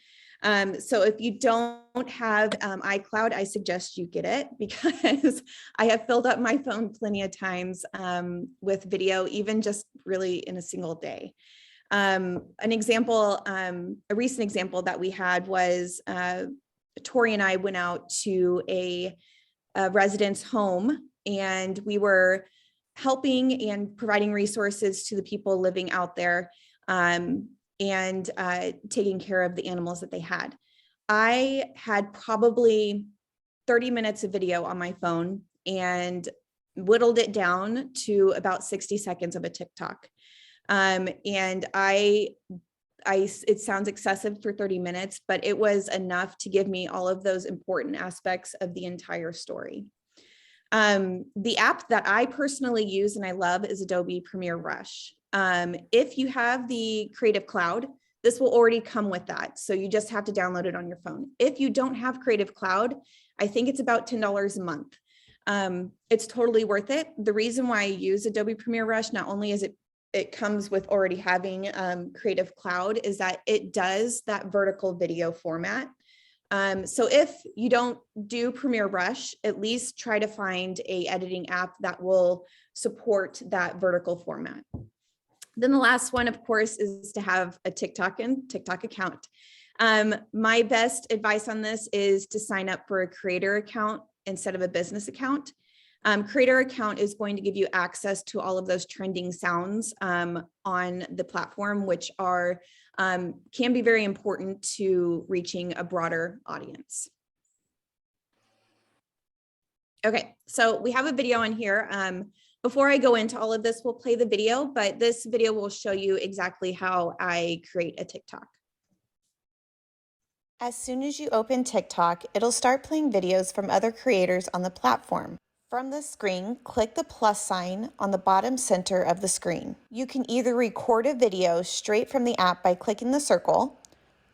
Speaker 11: So if you don't have iCloud, I suggest you get it, because I have filled up my phone plenty of times with video, even just really in a single day. A recent example that we had was Tori and I went out to a resident's home, and we were helping and providing resources to the people living out there. And taking care of the animals that they had. I had probably 30 minutes of video on my phone and whittled it down to about 60 seconds of a TikTok. And it sounds excessive for 30 minutes, but it was enough to give me all of those important aspects of the entire story. The app that I personally use and I love is Adobe Premiere Rush. If you have the Creative Cloud, this will already come with that. So you just have to download it on your phone. If you don't have Creative Cloud, I think it's about $10 a month. It's totally worth it. The reason why I use Adobe Premiere Rush, not only is it comes with already having Creative Cloud, is that it does that vertical video format. So if you don't do Premiere Rush, at least try to find a editing app that will support that vertical format. Then the last one, of course, is to have a TikTok account. My best advice on this is to sign up for a creator account instead of a business account. Creator account is going to give you access to all of those trending sounds on the platform, which are can be very important to reaching a broader audience. Okay, so we have a video on here. Before I go into all of this, we'll play the video, but this video will show you exactly how I create a TikTok.
Speaker 9: As soon as you open TikTok, it'll start playing videos from other creators on the platform. From the screen, click the plus sign on the bottom center of the screen. You can either record a video straight from the app by clicking the circle,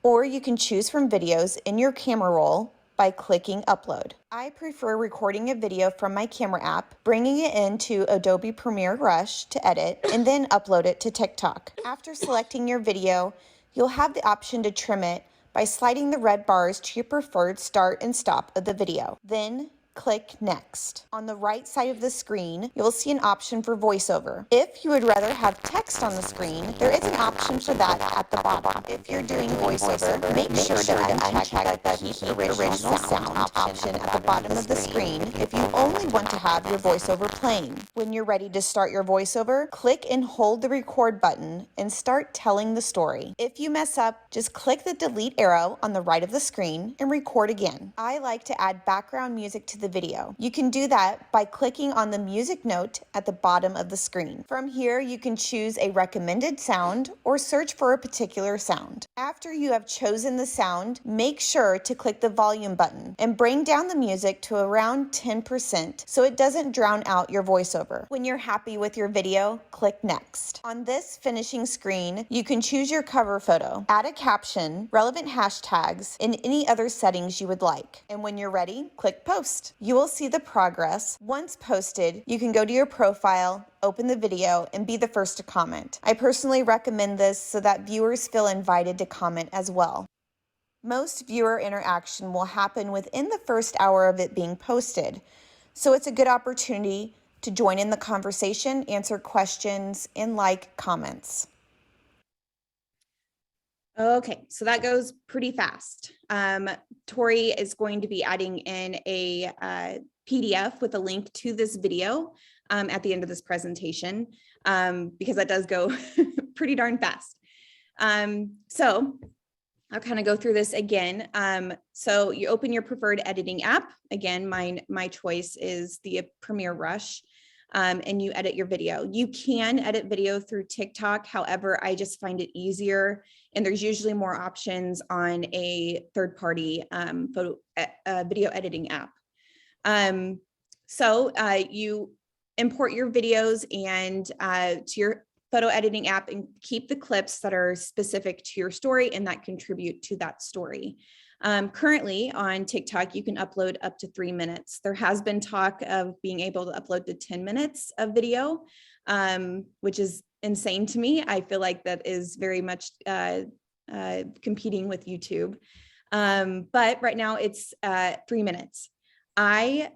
Speaker 9: or you can choose from videos in your camera roll by clicking upload. I prefer recording a video from my camera app, bringing it into Adobe Premiere Rush to edit, and then upload it to TikTok. After selecting your video, you'll have the option to trim it by sliding the red bars to your preferred start and stop of the video. Then click Next. On the right side of the screen, you'll see an option for voiceover. If you would rather have text on the screen, there is an option for that at the bottom. If you're doing voiceover, make sure to uncheck the Keep Original Sound option at the bottom of the screen if you only want to have your voiceover playing. When you're ready to start your voiceover, click and hold the record button and start telling the story. If you mess up, just click the delete arrow on the right of the screen and record again. I like to add background music to the video. You can do that by clicking on the music note at the bottom of the screen. From here, you can choose a recommended sound or search for a particular sound. After you have chosen the sound, make sure to click the volume button and bring down the music to around 10% so it doesn't drown out your voiceover. When you're happy with your video, click Next. On this finishing screen, you can choose your cover photo, add a caption, relevant hashtags, and any other settings you would like. And when you're ready, click Post. You will see the progress. Once posted, you can go to your profile, open the video, and be the first to comment. I personally recommend this so that viewers feel invited to comment as well. Most viewer interaction will happen within the first hour of it being posted, so it's a good opportunity to join in the conversation, answer questions, and like comments.
Speaker 11: Okay, so that goes pretty fast. Tori is going to be adding in a PDF with a link to this video at the end of this presentation because that does go pretty darn fast. So I'll kind of go through this again. So you open your preferred editing app. Again, my choice is the Premiere Rush. And you edit your video. You can edit video through TikTok. However, I just find it easier, and there's usually more options on a third-party video editing app. So you import your videos and to your photo editing app and keep the clips that are specific to your story and that contribute to that story. Currently on TikTok, you can upload up to 3 minutes. There has been talk of being able to upload to 10 minutes of video, which is insane to me. I feel like that is very much competing with YouTube. But right now it's 3 minutes. I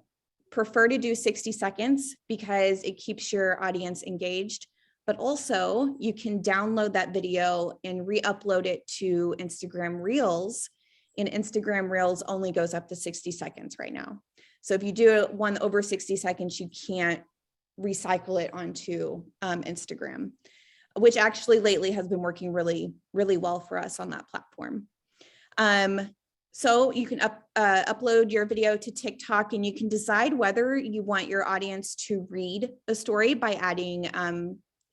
Speaker 11: prefer to do 60 seconds because it keeps your audience engaged, but also you can download that video and re-upload it to Instagram Reels. And Instagram Reels only goes up to 60 seconds right now. So if you do one over 60 seconds, you can't recycle it onto Instagram, which actually lately has been working really, really well for us on that platform. So you can upload your video to TikTok, and you can decide whether you want your audience to read a story by adding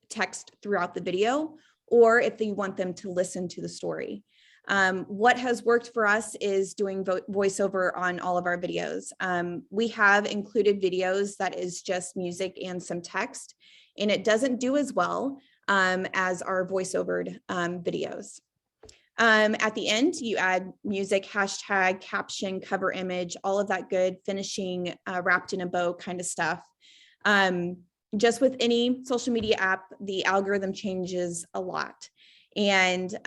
Speaker 11: text throughout the video, or if you want them to listen to the story. What has worked for us is doing voiceover on all of our videos. We have included videos that is just music and some text, and it doesn't do as well as our voiceovered videos. At the end, you add music, hashtag, caption, cover image, all of that good finishing, wrapped in a bow kind of stuff. Just with any social media app, the algorithm changes a lot. And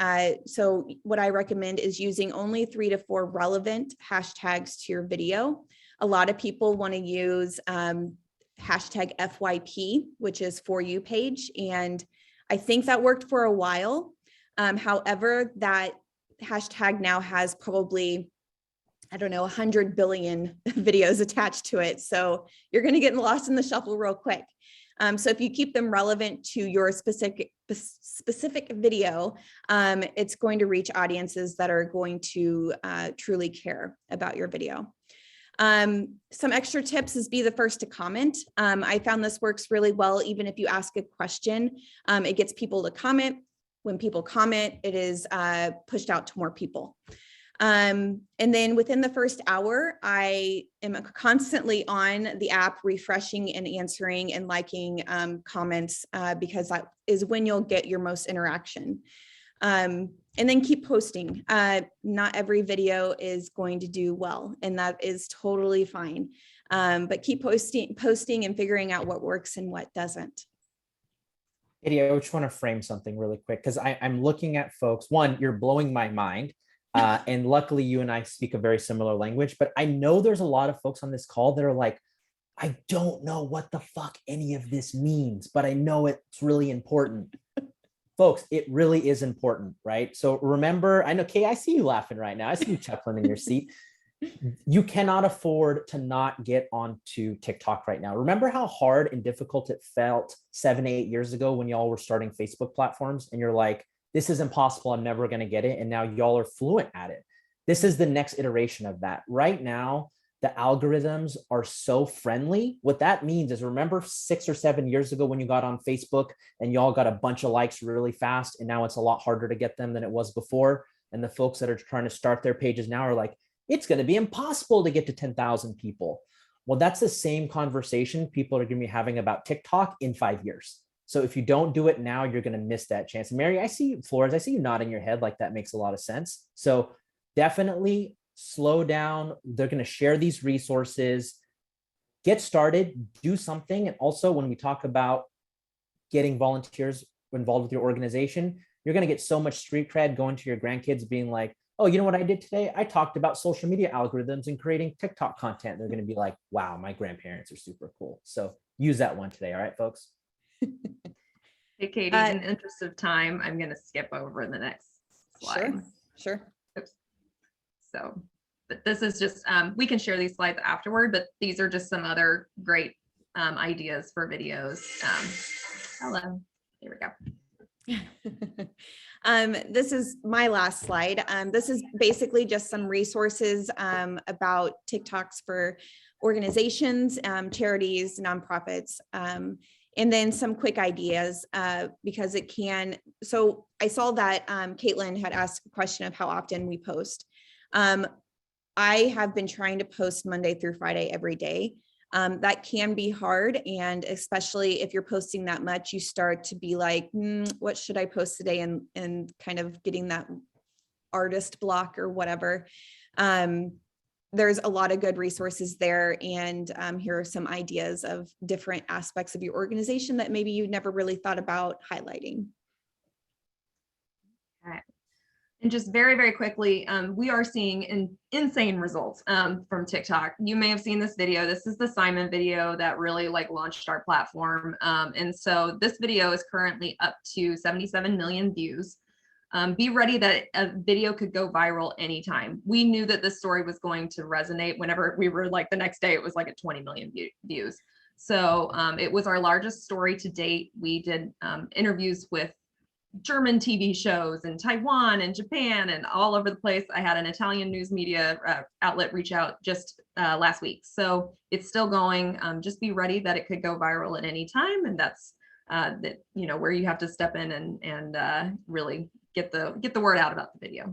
Speaker 11: so what I recommend is using only 3 to 4 relevant hashtags to your video. A lot of people want to use hashtag FYP, which is For You page. And I think that worked for a while. However, that hashtag now has probably, I don't know, 100 billion videos attached to it. So you're going to get lost in the shuffle real quick. So if you keep them relevant to your specific video, it's going to reach audiences that are going to truly care about your video. Some extra tips is be the first to comment. I found this works really well. Even if you ask a question, it gets people to comment. When people comment, it is pushed out to more people. And then within the first hour, I am constantly on the app, refreshing and answering and liking comments because that is when you'll get your most interaction. And then keep posting. Not every video is going to do well, and that is totally fine. But keep posting and figuring out what works and what doesn't.
Speaker 1: Katie, I just want to frame something really quick because I'm looking at folks. One, you're blowing my mind. And luckily you and I speak a very similar language, but I know there's a lot of folks on this call that are like, I don't know what the fuck any of this means, but I know it's really important. Folks, it really is important, right? So remember, I know, Kay, I see you laughing right now. I see you chuckling in your seat. You cannot afford to not get onto TikTok right now. Remember how hard and difficult it felt 7-8 years ago when y'all were starting Facebook platforms and you're like, this is impossible, I'm never going to get it. And now y'all are fluent at it. This is the next iteration of that. Right now, the algorithms are so friendly. What that means is, remember 6 or 7 years ago when you got on Facebook and y'all got a bunch of likes really fast, and now it's a lot harder to get them than it was before. And the folks that are trying to start their pages now are like, it's going to be impossible to get to 10,000 people. Well, that's the same conversation people are going to be having about TikTok in 5 years. So if you don't do it now, you're going to miss that chance. Mary, I see you, Flores, I see you nodding your head like that makes a lot of sense. So definitely slow down. They're going to share these resources, get started, do something. And also when we talk about getting volunteers involved with your organization, you're going to get so much street cred going to your grandkids being like, oh, you know what I did today? I talked about social media algorithms and creating TikTok content. They're going to be like, wow, my grandparents are super cool. So use that one today. All right, folks.
Speaker 5: Hey, Katie, in the interest of time, I'm going to skip over the next slide.
Speaker 11: Sure.
Speaker 5: Oops. So, but this is just, we can share these slides afterward, but these are just some other great ideas for videos. Hello, here we go.
Speaker 11: This is my last slide. This is basically just some resources about TikToks for organizations, charities, nonprofits, and then some quick ideas because it can. So I saw that Caitlin had asked a question of how often we post. I have been trying to post Monday through Friday every day. That can be hard. And especially if you're posting that much, you start to be like, what should I post today? And kind of getting that artist block or whatever. There's a lot of good resources there. And here are some ideas of different aspects of your organization that maybe you never really thought about highlighting.
Speaker 5: Okay. And just very, very quickly, we are seeing insane results from TikTok. You may have seen this video. This is the Simon video that really launched our platform. And so this video is currently up to 77 million views. Be ready that a video could go viral anytime. We knew that this story was going to resonate whenever we were the next day, it was at 20 million views. So it was our largest story to date. We did interviews with German TV shows in Taiwan and Japan and all over the place. I had an Italian news media outlet reach out just last week. So it's still going. Just be ready that it could go viral at any time. And that's where you have to step in and really get the word out about the video.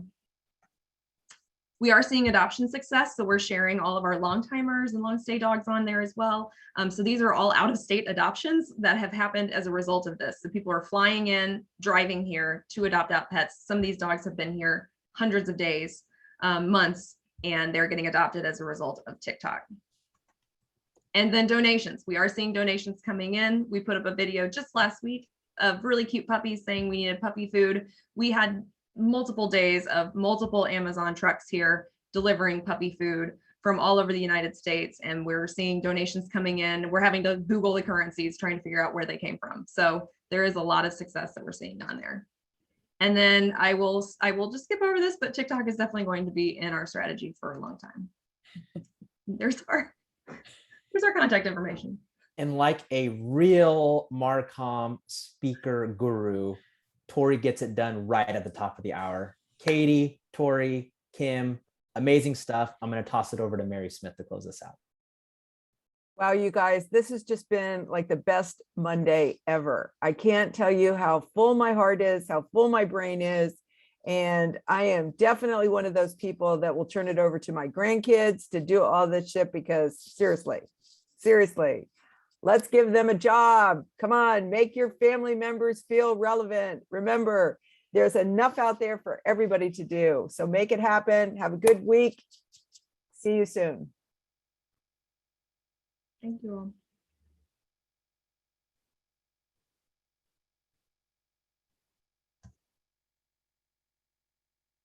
Speaker 5: We are seeing adoption success, so we're sharing all of our long timers and long stay dogs on there as well. So these are all out of state adoptions that have happened as a result of this. So people are flying in, driving here to adopt out pets. Some of these dogs have been here hundreds of days, months, and they're getting adopted as a result of TikTok. And then donations. We are seeing donations coming in. We put up a video just last week of really cute puppies saying we needed puppy food. We had multiple days of multiple Amazon trucks here delivering puppy food from all over the United States. And we're seeing donations coming in. We're having to Google the currencies, trying to figure out where they came from. So there is a lot of success that we're seeing on there. And then I will just skip over this, but TikTok is definitely going to be in our strategy for a long time. There's our contact information.
Speaker 1: And like a real Marcom speaker guru, Tori gets it done right at the top of the hour. Katie, Tori, Kim, amazing stuff. I'm going to toss it over to Mary Smith to close this out.
Speaker 4: Wow, you guys, this has just been like the best Monday ever. I can't tell you how full my heart is, how full my brain is. And I am definitely one of those people that will turn it over to my grandkids to do all this shit, because seriously, let's give them a job. Come on, make your family members feel relevant. Remember, there's enough out there for everybody to do. So make it happen. Have a good week. See you soon.
Speaker 5: Thank you all.